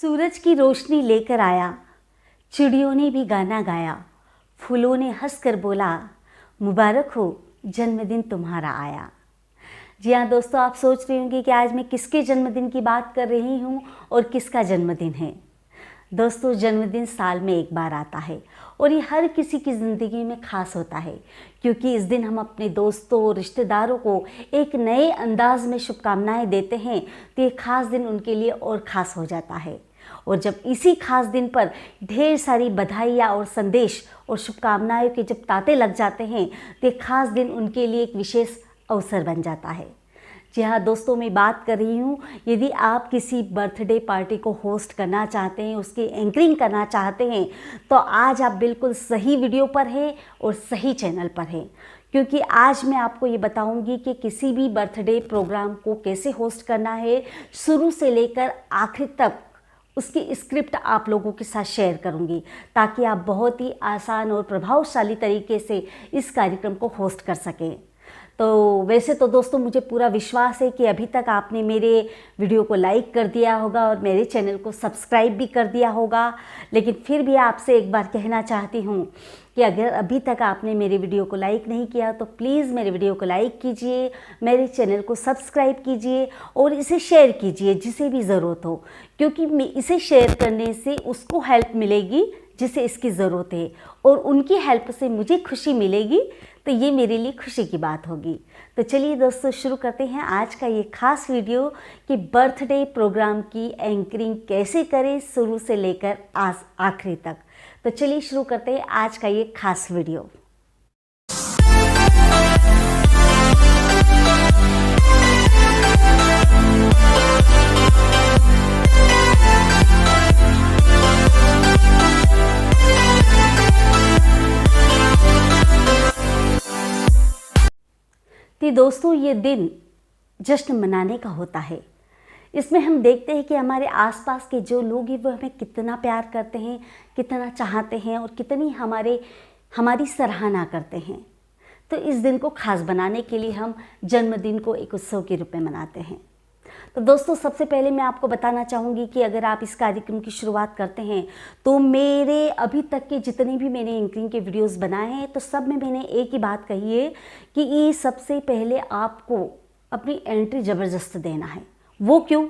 सूरज की रोशनी लेकर आया, चिड़ियों ने भी गाना गाया, फूलों ने हंसकर बोला, मुबारक हो जन्मदिन तुम्हारा आया। जी हाँ दोस्तों, आप सोच रहे होंगे कि आज मैं किसके जन्मदिन की बात कर रही हूँ और किसका जन्मदिन है। दोस्तों, जन्मदिन साल में एक बार आता है और ये हर किसी की ज़िंदगी में ख़ास होता है, क्योंकि इस दिन हम अपने दोस्तों और रिश्तेदारों को एक नए अंदाज में शुभकामनाएं देते हैं, तो ये ख़ास दिन उनके लिए और ख़ास हो जाता है। और जब इसी खास दिन पर ढेर सारी बधाइयाँ और संदेश और शुभकामनाएं के जब तांते लग जाते हैं, तो ये खास दिन उनके लिए एक विशेष अवसर बन जाता है। जी हाँ दोस्तों, मैं बात कर रही हूँ, यदि आप किसी बर्थडे पार्टी को होस्ट करना चाहते हैं, उसकी एंकरिंग करना चाहते हैं, तो आज आप बिल्कुल सही वीडियो पर हैं और सही चैनल पर हैं, क्योंकि आज मैं आपको ये बताऊंगी कि किसी भी बर्थडे प्रोग्राम को कैसे होस्ट करना है, शुरू से लेकर आखिर तक उसकी स्क्रिप्ट आप लोगों के साथ शेयर करूंगी, ताकि आप बहुत ही आसान और प्रभावशाली तरीके से इस कार्यक्रम को होस्ट कर सकें। तो वैसे तो दोस्तों, मुझे पूरा विश्वास है कि अभी तक आपने मेरे वीडियो को लाइक कर दिया होगा और मेरे चैनल को सब्सक्राइब भी कर दिया होगा, लेकिन फिर भी आपसे एक बार कहना चाहती हूँ कि अगर अभी तक आपने मेरे वीडियो को लाइक नहीं किया तो प्लीज़ मेरे वीडियो को लाइक कीजिए, मेरे चैनल को सब्सक्राइब कीजिए और इसे शेयर कीजिए जिसे भी ज़रूरत हो, क्योंकि इसे शेयर करने से उसको हेल्प मिलेगी जिसे इसकी ज़रूरत है, और उनकी हेल्प से मुझे खुशी मिलेगी, तो ये मेरे लिए खुशी की बात होगी। तो चलिए दोस्तों, शुरू करते हैं आज का ये खास वीडियो कि बर्थडे प्रोग्राम की एंकरिंग कैसे करें शुरू से लेकर आज आखिरी तक। तो चलिए शुरू करते हैं आज का ये खास वीडियो। तो दोस्तों, ये दिन जश्न मनाने का होता है। इसमें हम देखते हैं कि हमारे आसपास के जो लोग हैं वो हमें कितना प्यार करते हैं, कितना चाहते हैं और कितनी हमारी सराहना करते हैं। तो इस दिन को खास बनाने के लिए हम जन्मदिन को एक उत्सव के रूप में मनाते हैं। तो दोस्तों, सबसे पहले मैं आपको बताना चाहूँगी कि अगर आप इस कार्यक्रम की शुरुआत करते हैं, तो मेरे अभी तक के जितने भी मैंने एंकरिंग के वीडियोस बनाए हैं, तो सब में मैंने एक ही बात कही है कि ये सबसे पहले आपको अपनी एंट्री ज़बरदस्त देना है। वो क्यों?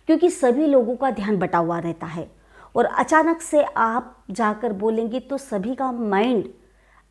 क्योंकि सभी लोगों का ध्यान बटा हुआ रहता है और अचानक से आप जाकर बोलेंगे तो सभी का माइंड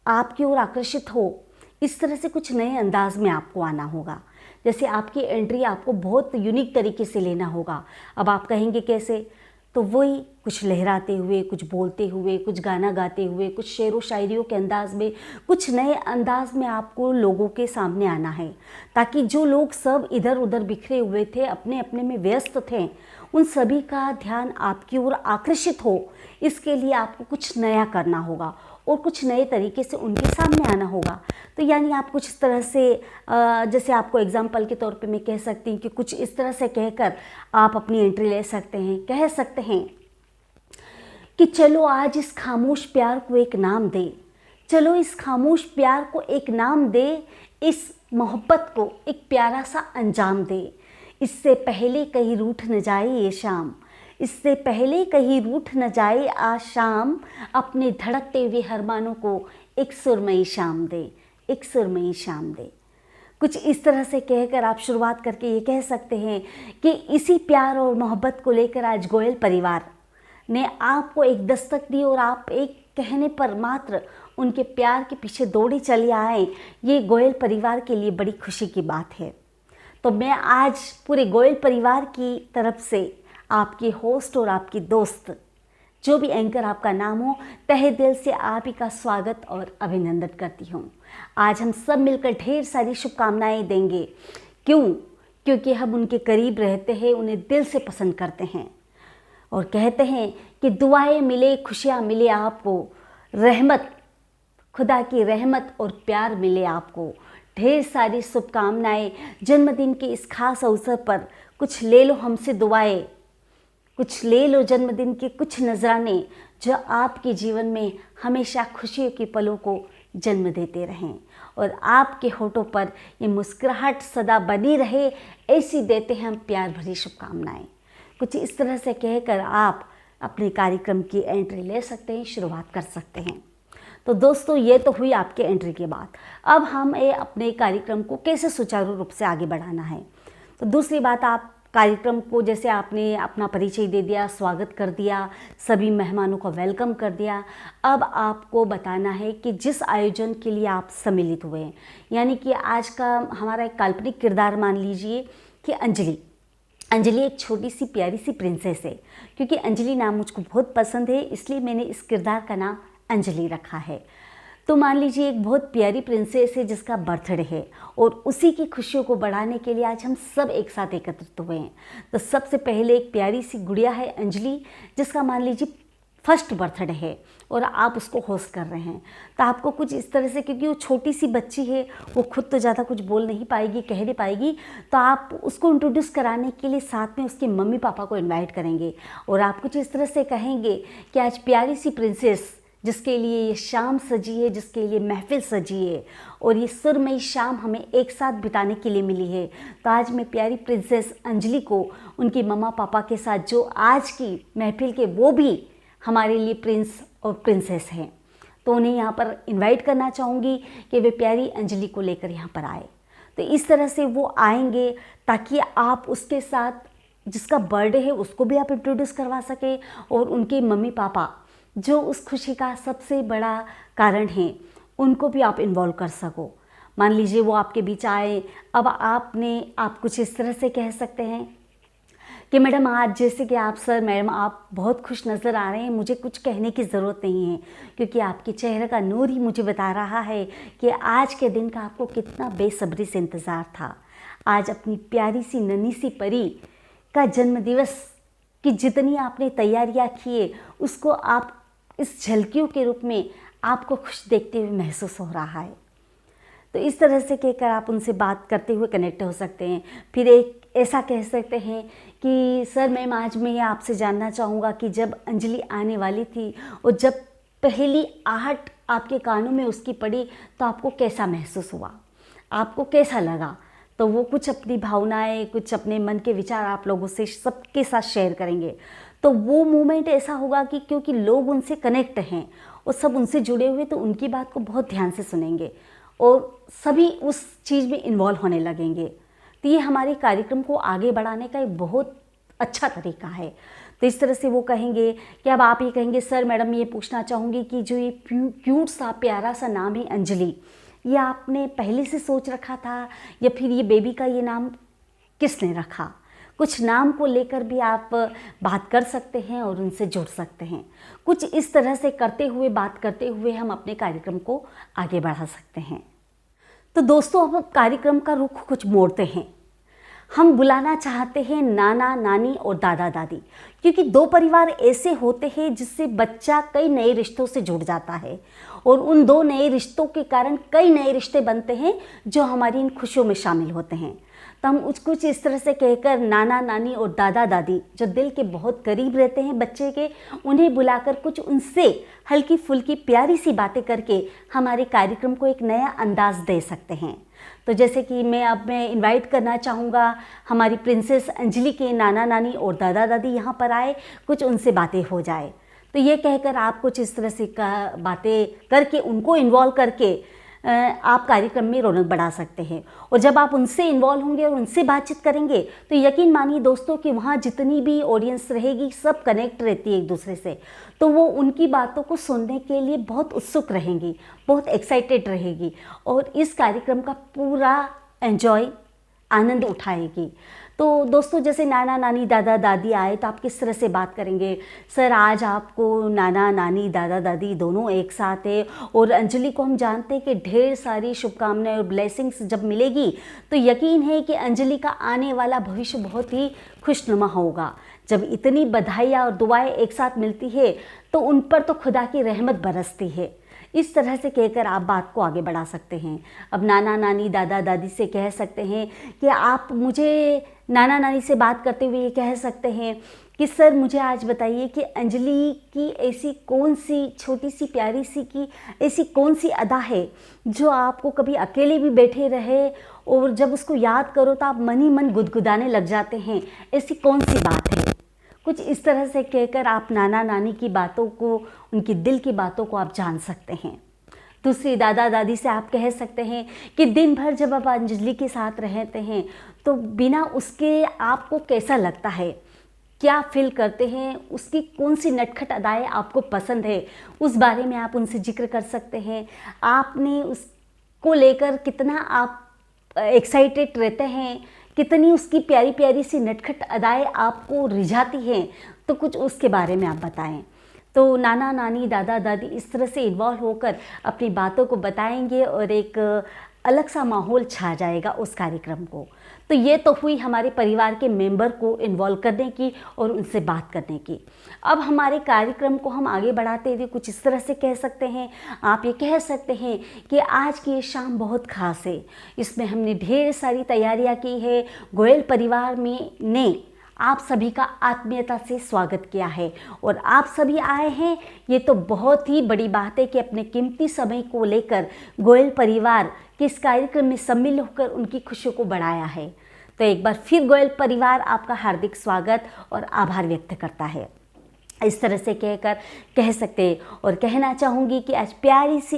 आपकी ओर आकर्षित हो, इस तरह से कुछ नए अंदाज में आपको आना होगा। जैसे आपकी एंट्री आपको बहुत यूनिक तरीके से लेना होगा। अब आप कहेंगे कैसे? तो वही कुछ लहराते हुए, कुछ बोलते हुए, कुछ गाना गाते हुए, कुछ शेरो शायरियों के अंदाज में, कुछ नए अंदाज में आपको लोगों के सामने आना है, ताकि जो लोग सब इधर उधर बिखरे हुए थे, अपने अपने में व्यस्त थे, उन सभी का ध्यान आपकी ओर आकर्षित हो। इसके लिए आपको कुछ नया करना होगा और कुछ नए तरीके से उनके सामने आना होगा। तो यानी आप कुछ इस तरह से, जैसे आपको एग्जाम्पल के तौर पे मैं कह सकती हूँ कि कुछ इस तरह से कहकर आप अपनी एंट्री ले सकते हैं। कह सकते हैं कि चलो आज इस खामोश प्यार को एक नाम दे, चलो इस खामोश प्यार को एक नाम दे, इस मोहब्बत को एक प्यारा सा अंजाम दे। इससे पहले कहीं रूठ न जाए ये शाम, इससे पहले कहीं रूठ न जाए आज शाम, अपने धड़कते हुए अरमानों को एक सुरमई शाम दे, एक सुरमई शाम दे। कुछ इस तरह से कहकर आप शुरुआत करके ये कह सकते हैं कि इसी प्यार और मोहब्बत को लेकर आज गोयल परिवार ने आपको एक दस्तक दी और आप एक कहने पर मात्र उनके प्यार के पीछे दौड़े चले आए। ये गोयल परिवार के लिए बड़ी खुशी की बात है। तो मैं आज पूरे गोयल परिवार की तरफ से आपकी होस्ट और आपकी दोस्त, जो भी एंकर आपका नाम हो, तहे दिल से आप ही का स्वागत और अभिनंदन करती हूँ। आज हम सब मिलकर ढेर सारी शुभकामनाएं देंगे। क्यों? क्योंकि हम उनके करीब रहते हैं, उन्हें दिल से पसंद करते हैं और कहते हैं कि दुआएं मिले, खुशियाँ मिले आपको, रहमत, खुदा की रहमत और प्यार मिले आपको। ढेर सारी शुभकामनाएं जन्मदिन के इस खास अवसर पर। कुछ ले लो हमसे दुआएं, कुछ ले लो जन्मदिन के कुछ नजराने, जो आपके जीवन में हमेशा खुशियों के पलों को जन्म देते रहें और आपके होठों पर ये मुस्कुराहट सदा बनी रहे, ऐसी देते हैं हम प्यार भरी शुभकामनाएं। कुछ इस तरह से कहकर आप अपने कार्यक्रम की एंट्री ले सकते हैं, शुरुआत कर सकते हैं। तो दोस्तों, ये तो हुई आपके एंट्री की बात। अब हमें अपने कार्यक्रम को कैसे सुचारू रूप से आगे बढ़ाना है। तो दूसरी बात, आप कार्यक्रम को जैसे आपने अपना परिचय दे दिया, स्वागत कर दिया, सभी मेहमानों को वेलकम कर दिया, अब आपको बताना है कि जिस आयोजन के लिए आप सम्मिलित हुए हैं, यानी कि आज का हमारा एक काल्पनिक किरदार मान लीजिए कि अंजलि एक छोटी सी प्यारी सी प्रिंसेस है। क्योंकि अंजलि नाम मुझको बहुत पसंद है, इसलिए मैंने इस किरदार का नाम अंजलि रखा है। तो मान लीजिए एक बहुत प्यारी प्रिंसेस है जिसका बर्थडे है, और उसी की खुशियों को बढ़ाने के लिए आज हम सब एक साथ एकत्रित हुए हैं। तो सबसे पहले एक प्यारी सी गुड़िया है अंजलि, जिसका मान लीजिए फर्स्ट बर्थडे है और आप उसको होस्ट कर रहे हैं। तो आपको कुछ इस तरह से, क्योंकि वो छोटी सी बच्ची है, वो खुद तो ज़्यादा कुछ बोल नहीं पाएगी, कह नहीं पाएगी, तो आप उसको इंट्रोड्यूस कराने के लिए साथ में उसके मम्मी पापा को इनवाइट करेंगे और आप कुछ इस तरह से कहेंगे कि आज प्यारी सी प्रिंसेस जिसके लिए ये शाम सजी है, जिसके लिए महफिल सजी है और ये सुरमई शाम हमें एक साथ बिताने के लिए मिली है, तो आज मैं प्यारी प्रिंसेस अंजलि को उनके मम्मा पापा के साथ, जो आज की महफिल के वो भी हमारे लिए प्रिंस और प्रिंसेस हैं, तो उन्हें यहाँ पर इनवाइट करना चाहूँगी कि वे प्यारी अंजलि को लेकर यहाँ पर आए। तो इस तरह से वो आएंगे ताकि आप उसके साथ जिसका बर्थडे है उसको भी आप इंट्रोड्यूस करवा सकें और उनके मम्मी पापा जो उस खुशी का सबसे बड़ा कारण है उनको भी आप इन्वॉल्व कर सको। मान लीजिए वो आपके बीच आए, अब आप कुछ इस तरह से कह सकते हैं कि मैडम आज जैसे कि आप सर मैडम आप बहुत खुश नज़र आ रहे हैं, मुझे कुछ कहने की ज़रूरत नहीं है, क्योंकि आपके चेहरे का नूर ही मुझे बता रहा है कि आज के दिन का आपको कितना बेसब्री से इंतज़ार था। आज अपनी प्यारी सी नन्ही सी परी का जन्मदिवस की जितनी आपने तैयारियां किए उसको आप इस झलकियों के रूप में आपको खुश देखते हुए महसूस हो रहा है। तो इस तरह से कहकर आप उनसे बात करते हुए कनेक्ट हो सकते हैं। फिर एक ऐसा कह सकते हैं कि सर मैम आज मैं आपसे जानना चाहूँगा कि जब अंजलि आने वाली थी और जब पहली आहट आपके कानों में उसकी पड़ी तो आपको कैसा महसूस हुआ, आपको कैसा लगा। तो वो कुछ अपनी भावनाएं, कुछ अपने मन के विचार आप लोगों से सबके साथ शेयर करेंगे। तो वो मोमेंट ऐसा होगा कि क्योंकि लोग उनसे कनेक्ट हैं और सब उनसे जुड़े हुए, तो उनकी बात को बहुत ध्यान से सुनेंगे और सभी उस चीज़ में इन्वॉल्व होने लगेंगे। तो ये हमारे कार्यक्रम को आगे बढ़ाने का एक बहुत अच्छा तरीका है। तो इस तरह से वो कहेंगे कि अब आप ये कहेंगे सर मैडम ये पूछना चाहूँगी कि जो ये क्यूट सा प्यारा सा नाम है अंजलि, ये आपने पहले से सोच रखा था या फिर ये बेबी का ये नाम किसने रखा। कुछ नाम को लेकर भी आप बात कर सकते हैं और उनसे जुड़ सकते हैं। कुछ इस तरह से बात करते हुए हम अपने कार्यक्रम को आगे बढ़ा सकते हैं। तो दोस्तों, अब कार्यक्रम का रुख कुछ मोड़ते हैं। हम बुलाना चाहते हैं नाना नानी और दादा दादी, क्योंकि दो परिवार ऐसे होते हैं जिससे बच्चा कई नए रिश्तों से जुड़ जाता है और उन दो नए रिश्तों के कारण कई नए रिश्ते बनते हैं जो हमारी इन खुशियों में शामिल होते हैं। तो हम कुछ इस तरह से कहकर नाना नानी और दादा दादी जो दिल के बहुत करीब रहते हैं बच्चे के, उन्हें बुलाकर कुछ उनसे हल्की फुल्की प्यारी सी बातें करके हमारे कार्यक्रम को एक नया अंदाज दे सकते हैं। तो जैसे कि मैं इनवाइट करना चाहूँगा हमारी प्रिंसेस अंजलि के नाना नानी और दादा दादी यहाँ पर आए, कुछ उनसे बातें हो जाए। तो ये कहकर आप कुछ इस तरह से बातें करके उनको इन्वॉल्व करके आप कार्यक्रम में रौनक बढ़ा सकते हैं। और जब आप उनसे इन्वॉल्व होंगे और उनसे बातचीत करेंगे तो यकीन मानिए दोस्तों कि वहाँ जितनी भी ऑडियंस रहेगी सब कनेक्ट रहती है एक दूसरे से, तो वो उनकी बातों को सुनने के लिए बहुत उत्सुक रहेंगी, बहुत एक्साइटेड रहेगी और इस कार्यक्रम का पूरा एंजॉय आनंद उठाएगी। तो दोस्तों, जैसे नाना नानी दादा दादी आए तो आप किस तरह से बात करेंगे। सर आज आपको नाना नानी दादा दादी दोनों एक साथ है और अंजलि को हम जानते हैं कि ढेर सारी शुभकामनाएं और ब्लेसिंग्स जब मिलेगी तो यकीन है कि अंजलि का आने वाला भविष्य बहुत ही खुशनुमा होगा। जब इतनी बधाइयाँ और दुआएं एक साथ मिलती है तो उन पर तो खुदा की रहमत बरसती है। इस तरह से कहकर आप बात को आगे बढ़ा सकते हैं। अब नाना नानी दादा दादी से कह सकते हैं कि आप मुझे नाना नानी से बात करते हुए ये कह सकते हैं कि सर मुझे आज बताइए कि अंजलि की ऐसी कौन सी छोटी सी प्यारी सी की ऐसी कौन सी अदा है जो आपको कभी अकेले भी बैठे रहे और जब उसको याद करो तो आप मन ही मन गुदगुदाने लग जाते हैं। ऐसी कौन सी बात है, कुछ इस तरह से कहकर आप नाना नानी की बातों को, उनकी दिल की बातों को आप जान सकते हैं। दूसरी, दादा दादी से आप कह सकते हैं कि दिन भर जब आप अंजलि के साथ रहते हैं तो बिना उसके आपको कैसा लगता है, क्या फील करते हैं, उसकी कौन सी नटखट अदाएँ आपको पसंद है, उस बारे में आप उनसे जिक्र कर सकते हैं। आपने उसको लेकर कितना आप एक्साइटेड रहते हैं, कितनी उसकी प्यारी प्यारी सी नटखट अदाएँ आपको रिझाती हैं, तो कुछ उसके बारे में आप बताएं। तो नाना नानी, दादा दादी इस तरह से इन्वॉल्व होकर अपनी बातों को बताएंगे और एक अलग सा माहौल छा जाएगा उस कार्यक्रम को। तो ये तो हुई हमारे परिवार के मेंबर को इन्वॉल्व करने की और उनसे बात करने की। अब हमारे कार्यक्रम को हम आगे बढ़ाते हुए कुछ इस तरह से कह सकते हैं। आप ये कह सकते हैं कि आज की ये शाम बहुत ख़ास है, इसमें हमने ढेर सारी तैयारियां की है। गोयल परिवार में ने आप सभी का आत्मीयता से स्वागत किया है और आप सभी आए हैं, ये तो बहुत ही बड़ी बात है कि अपने कीमती समय को लेकर गोयल परिवार के इस कार्यक्रम में सम्मिलित होकर उनकी खुशियों को बढ़ाया है। तो एक बार फिर गोयल परिवार आपका हार्दिक स्वागत और आभार व्यक्त करता है। इस तरह से कहकर कह सकते हैं और कहना चाहूँगी कि आज प्यारी सी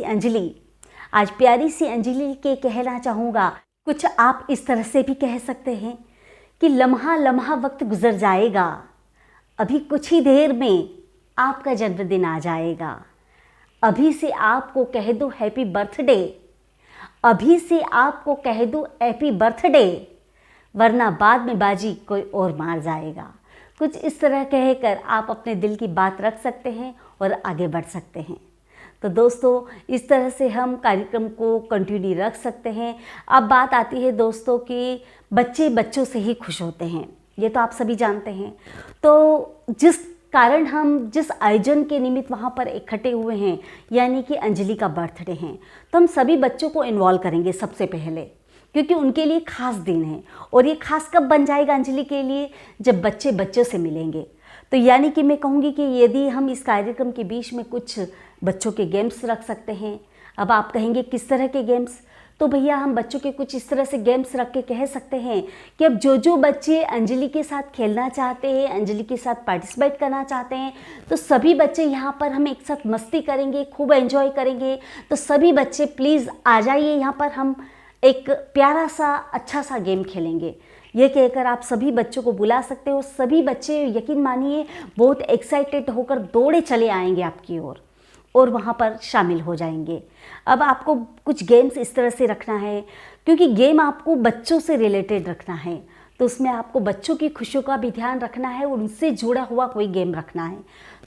अंजलि के कहना चाहूँगा, कुछ आप इस तरह से भी कह सकते हैं कि लम्हा लम्हा वक्त गुजर जाएगा, अभी कुछ ही देर में आपका जन्मदिन आ जाएगा। अभी से आपको कह दूँ हैप्पी बर्थडे, अभी से आपको कह दूँ हैप्पी बर्थडे, वरना बाद में बाजी कोई और मार जाएगा। कुछ इस तरह कहकर आप अपने दिल की बात रख सकते हैं और आगे बढ़ सकते हैं। तो दोस्तों, इस तरह से हम कार्यक्रम को कंटिन्यू रख सकते हैं। अब बात आती है दोस्तों कि बच्चे बच्चों से ही खुश होते हैं, ये तो आप सभी जानते हैं। तो जिस कारण हम जिस आयोजन के निमित्त वहाँ पर इकट्ठे हुए हैं, यानी कि अंजलि का बर्थडे है, तो हम सभी बच्चों को इन्वॉल्व करेंगे सबसे पहले, क्योंकि उनके लिए खास दिन है। और ये खास कब बन जाएगा अंजलि के लिए, जब बच्चे बच्चों से मिलेंगे। तो यानी कि मैं कहूँगी कि यदि हम इस कार्यक्रम के बीच में कुछ बच्चों के गेम्स रख सकते हैं। अब आप कहेंगे किस तरह के गेम्स, तो भैया हम बच्चों के कुछ इस तरह से गेम्स रख के कह सकते हैं कि अब जो बच्चे अंजलि के साथ खेलना चाहते हैं, अंजलि के साथ पार्टिसिपेट करना चाहते हैं, तो सभी बच्चे यहाँ पर हम एक साथ मस्ती करेंगे, खूब एंजॉय करेंगे। तो सभी बच्चे प्लीज़ आ जाइए, यहाँ पर हम एक प्यारा सा अच्छा सा गेम खेलेंगे। ये कहकर आप सभी बच्चों को बुला सकते हो। सभी बच्चे यकीन मानिए बहुत एक्साइटेड होकर दौड़े चले आएंगे आपकी ओर और वहाँ पर शामिल हो जाएंगे। अब आपको कुछ गेम्स इस तरह से रखना है, क्योंकि गेम आपको बच्चों से रिलेटेड रखना है, तो उसमें आपको बच्चों की खुशियों का भी ध्यान रखना है और उनसे जुड़ा हुआ कोई गेम रखना है।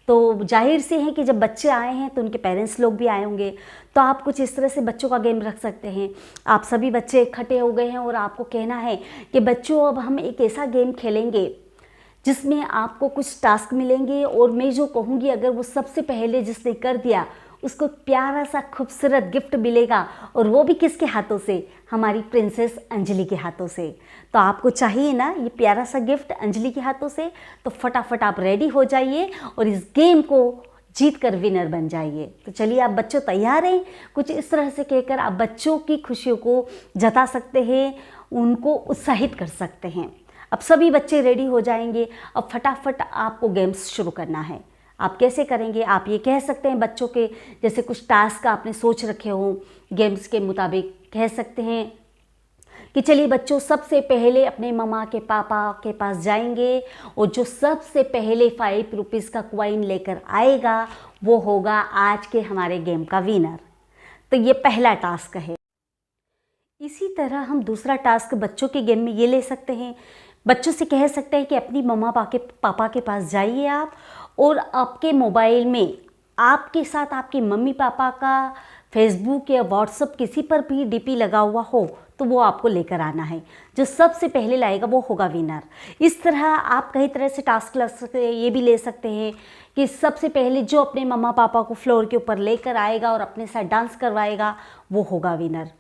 तो जाहिर से है कि जब बच्चे आए हैं तो उनके पेरेंट्स लोग भी आए होंगे, तो आप कुछ इस तरह से बच्चों का गेम रख सकते हैं। आप सभी बच्चे इकट्ठे हो गए हैं और आपको कहना है कि बच्चों अब हम एक ऐसा गेम खेलेंगे जिसमें आपको कुछ टास्क मिलेंगे और मैं जो कहूँगी अगर वो सबसे पहले जिसने कर दिया उसको प्यारा सा खूबसूरत गिफ्ट मिलेगा, और वो भी किसके हाथों से, हमारी प्रिंसेस अंजलि के हाथों से। तो आपको चाहिए ना ये प्यारा सा गिफ्ट अंजलि के हाथों से, तो फटाफट आप रेडी हो जाइए और इस गेम को जीत कर विनर बन जाइए। तो चलिए आप बच्चों तैयार हैं, कुछ इस तरह से कहकर आप बच्चों की खुशियों को जता सकते हैं, उनको उत्साहित कर सकते हैं। अब सभी बच्चे रेडी हो जाएंगे। अब फटाफट आपको गेम्स शुरू करना है। आप कैसे करेंगे, आप ये कह सकते हैं बच्चों के जैसे कुछ टास्क आपने सोच रखे हो, गेम्स के मुताबिक कह सकते हैं कि चलिए बच्चों सबसे पहले अपने मम्मा के पापा के पास जाएंगे और जो सबसे पहले 5 रुपीज़ का कॉइन लेकर आएगा वो होगा आज के हमारे गेम का विनर। तो ये पहला टास्क है। इसी तरह हम दूसरा टास्क बच्चों के गेम में ये ले सकते हैं, बच्चों से कह सकते हैं कि अपनी मम्मा पापा के पास जाइए आप, और आपके मोबाइल में आपके साथ आपकी मम्मी पापा का फेसबुक या व्हाट्सअप किसी पर भी डीपी लगा हुआ हो तो वो आपको लेकर आना है। जो सबसे पहले लाएगा वो होगा विनर। इस तरह आप कई तरह से टास्क ले सकते हैं। ये भी ले सकते हैं कि सबसे पहले जो अपने मम्मा पापा को फ्लोर के ऊपर लेकर आएगा और अपने साथ डांस करवाएगा वो होगा विनर।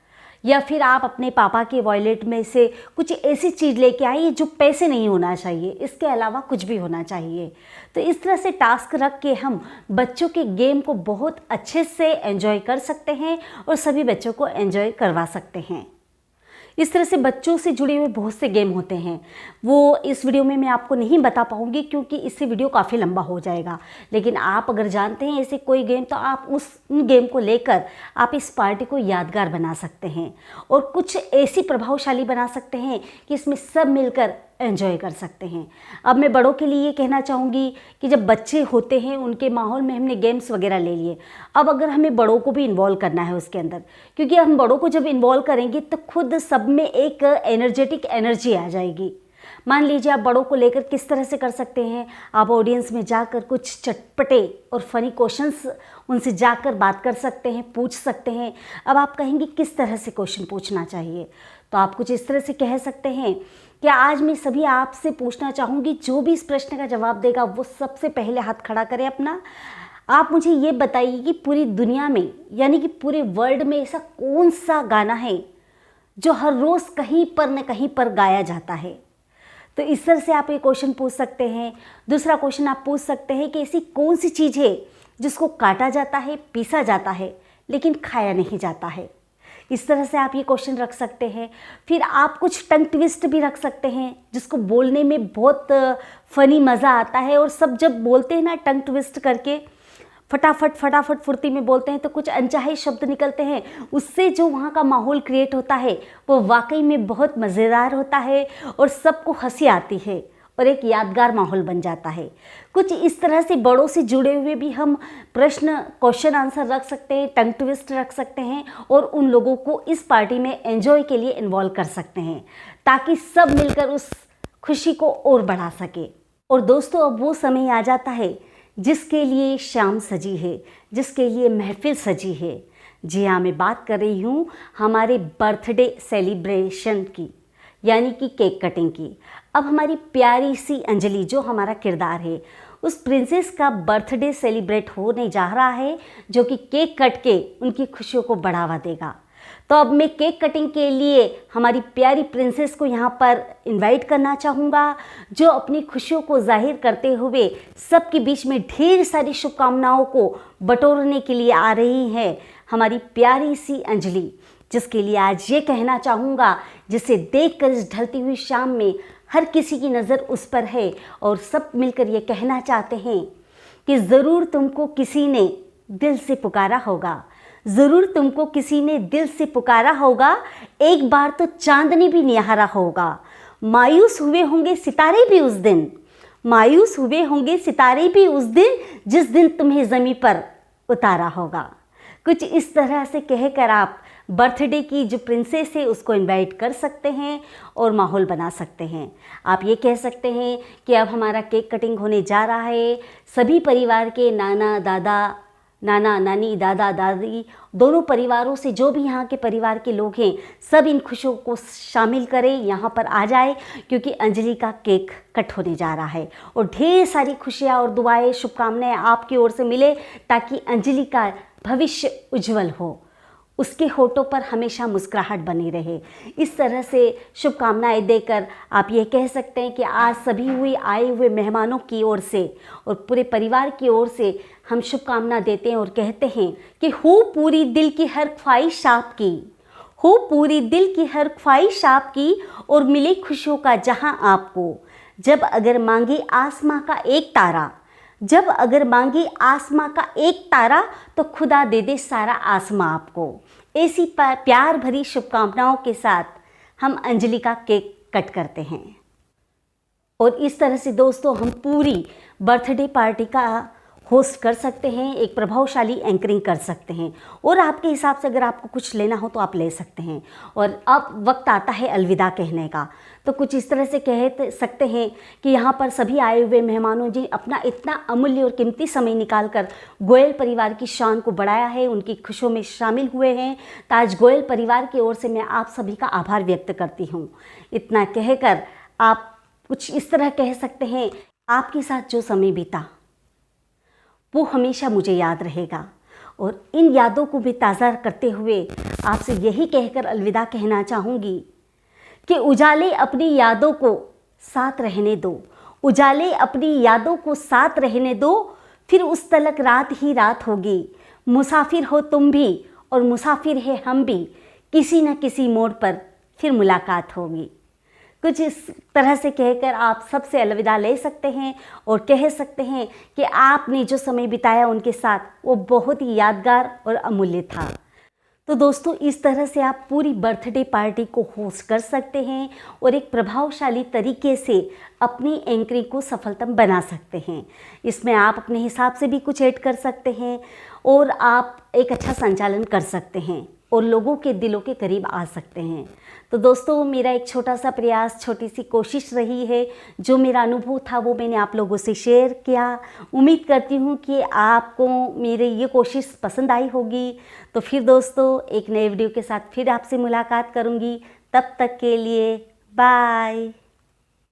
या फिर आप अपने पापा के वॉलेट में से कुछ ऐसी चीज़ लेके आइए जो पैसे नहीं होना चाहिए, इसके अलावा कुछ भी होना चाहिए। तो इस तरह से टास्क रख के हम बच्चों के गेम को बहुत अच्छे से एंजॉय कर सकते हैं और सभी बच्चों को एंजॉय करवा सकते हैं। इस तरह से बच्चों से जुड़े हुए बहुत से गेम होते हैं, वो इस वीडियो में मैं आपको नहीं बता पाऊँगी क्योंकि इससे वीडियो काफ़ी लंबा हो जाएगा। लेकिन आप अगर जानते हैं ऐसे कोई गेम तो आप उन गेम को लेकर आप इस पार्टी को यादगार बना सकते हैं और कुछ ऐसी प्रभावशाली बना सकते हैं कि इसमें सब मिलकर एंजॉय कर सकते हैं। अब मैं बड़ों के लिए ये कहना चाहूँगी कि जब बच्चे होते हैं उनके माहौल में हमने गेम्स वगैरह ले लिए, अब अगर हमें बड़ों को भी इन्वॉल्व करना है उसके अंदर, क्योंकि हम बड़ों को जब इन्वॉल्व करेंगे तो खुद सब में एक एनर्जेटिक एनर्जी आ जाएगी। मान लीजिए आप बड़ों को लेकर किस तरह से कर सकते हैं, आप ऑडियंस में जाकर कुछ चटपटे और फनी क्वेश्चंस उनसे जाकर बात कर सकते हैं, पूछ सकते हैं। अब आप कहेंगे किस तरह से क्वेश्चन पूछना चाहिए, तो आप कुछ इस तरह से कह सकते हैं कि आज मैं सभी आपसे पूछना चाहूँगी, जो भी इस प्रश्न का जवाब देगा वो सबसे पहले हाथ खड़ा करे अपना। आप मुझे ये बताइए कि पूरी दुनिया में यानी कि पूरे वर्ल्ड में ऐसा कौन सा गाना है जो हर रोज़ कहीं पर न कहीं पर गाया जाता है। तो इस तरह से आप ये क्वेश्चन पूछ सकते हैं। दूसरा क्वेश्चन आप पूछ सकते हैं कि ऐसी कौन सी चीज़ है जिसको काटा जाता है, पीसा जाता है, लेकिन खाया नहीं जाता है। इस तरह से आप ये क्वेश्चन रख सकते हैं। फिर आप कुछ टंग ट्विस्ट भी रख सकते हैं जिसको बोलने में बहुत फ़नी मज़ा आता है, और सब जब बोलते हैं ना टंग ट्विस्ट करके फटाफट फुर्ती में बोलते हैं तो कुछ अनचाहे शब्द निकलते हैं, उससे जो वहाँ का माहौल क्रिएट होता है वो वाकई में बहुत मज़ेदार होता है और सबको हंसी आती है और एक यादगार माहौल बन जाता है। कुछ इस तरह से बड़ों से जुड़े हुए भी हम प्रश्न, क्वेश्चन आंसर रख सकते हैं, टंग ट्विस्ट रख सकते हैं और उन लोगों को इस पार्टी में एंजॉय के लिए इन्वॉल्व कर सकते हैं ताकि सब मिलकर उस खुशी को और बढ़ा सके। और दोस्तों, अब वो समय आ जाता है जिसके लिए शाम सजी है, जिसके लिए महफिल सजी है। जी हाँ, मैं बात कर रही हूँ हमारे बर्थडे सेलिब्रेशन की, यानी कि केक कटिंग की। अब हमारी प्यारी सी अंजलि जो हमारा किरदार है, उस प्रिंसेस का बर्थडे सेलिब्रेट होने जा रहा है जो कि केक कट के उनकी खुशियों को बढ़ावा देगा। तो अब मैं केक कटिंग के लिए हमारी प्यारी प्रिंसेस को यहाँ पर इनवाइट करना चाहूँगा, जो अपनी खुशियों को जाहिर करते हुए सबके बीच में ढेर सारी शुभकामनाओं को बटोरने के लिए आ रही हैं हमारी प्यारी सी अंजलि, जिसके लिए आज ये कहना चाहूँगा, जिसे देखकर इस ढलती हुई शाम में हर किसी की नज़र उस पर है और सब मिलकर ये कहना चाहते हैं कि ज़रूर तुमको किसी ने दिल से पुकारा होगा, ज़रूर तुमको किसी ने दिल से पुकारा होगा, एक बार तो चांदनी भी निहारा होगा। मायूस हुए होंगे सितारे भी उस दिन, मायूस हुए होंगे सितारे भी उस दिन, जिस दिन तुम्हें ज़मीं पर उतारा होगा। कुछ इस तरह से कहकर आप बर्थडे की जो प्रिंसेस है उसको इनवाइट कर सकते हैं और माहौल बना सकते हैं। आप ये कह सकते हैं कि अब हमारा केक कटिंग होने जा रहा है, सभी परिवार के नाना नानी, दादा दादी, दोनों परिवारों से जो भी यहाँ के परिवार के लोग हैं सब इन खुशियों को शामिल करें, यहाँ पर आ जाए, क्योंकि अंजलि का केक कट होने जा रहा है और ढेर सारी खुशियाँ और दुआएं, शुभकामनाएं आपकी ओर से मिले ताकि अंजलि का भविष्य उज्जवल हो, उसके होठों पर हमेशा मुस्कुराहट बनी रहे। इस तरह से शुभकामनाएं देकर आप ये कह सकते हैं कि आज सभी आए हुए मेहमानों की ओर से और पूरे परिवार की ओर से हम शुभकामना देते हैं और कहते हैं कि हो पूरी दिल की हर ख्वाहिश आपकी, हो पूरी दिल की हर ख्वाहिश आपकी और मिले खुशियों का जहां आपको। जब अगर मांगे आसमां का एक तारा, जब अगर मांगे आसमां का एक तारा, तो खुदा दे दे सारा आसमां आपको। ऐसी प्यार भरी शुभकामनाओं के साथ हम अंजलि का केक कट करते हैं। और इस तरह से दोस्तों हम पूरी बर्थडे पार्टी का होस्ट कर सकते हैं, एक प्रभावशाली एंकरिंग कर सकते हैं और आपके हिसाब से अगर आपको कुछ लेना हो तो आप ले सकते हैं। और अब वक्त आता है अलविदा कहने का, तो कुछ इस तरह से कह सकते हैं कि यहाँ पर सभी आए हुए मेहमानों जी अपना इतना अमूल्य और कीमती समय निकालकर गोयल परिवार की शान को बढ़ाया है, उनकी खुशियों में शामिल हुए हैं। तो आज गोयल परिवार की ओर से मैं आप सभी का आभार व्यक्त करती हूँ। इतना कहकर आप कुछ इस तरह कह सकते हैं, आपके साथ जो समय बीता वो हमेशा मुझे याद रहेगा। और इन यादों को भी ताज़ा करते हुए आपसे यही कहकर अलविदा कहना चाहूँगी कि उजाले अपनी यादों को साथ रहने दो, उजाले अपनी यादों को साथ रहने दो, फिर उस तलक रात ही रात होगी। मुसाफिर हो तुम भी और मुसाफिर है हम भी, किसी न किसी मोड़ पर फिर मुलाकात होगी। कुछ इस तरह से कहकर आप सबसे अलविदा ले सकते हैं और कह सकते हैं कि आपने जो समय बिताया उनके साथ वो बहुत ही यादगार और अमूल्य था। तो दोस्तों, इस तरह से आप पूरी बर्थडे पार्टी को होस्ट कर सकते हैं और एक प्रभावशाली तरीके से अपनी एंकरिंग को सफलतम बना सकते हैं। इसमें आप अपने हिसाब से भी कुछ ऐड कर सकते हैं और आप एक अच्छा संचालन कर सकते हैं और लोगों के दिलों के करीब आ सकते हैं। तो दोस्तों, मेरा एक छोटा सा प्रयास, छोटी सी कोशिश रही है। जो मेरा अनुभव था वो मैंने आप लोगों से शेयर किया। उम्मीद करती हूँ कि आपको मेरी ये कोशिश पसंद आई होगी। तो फिर दोस्तों, एक नए वीडियो के साथ फिर आपसे मुलाकात करूँगी। तब तक के लिए बाय।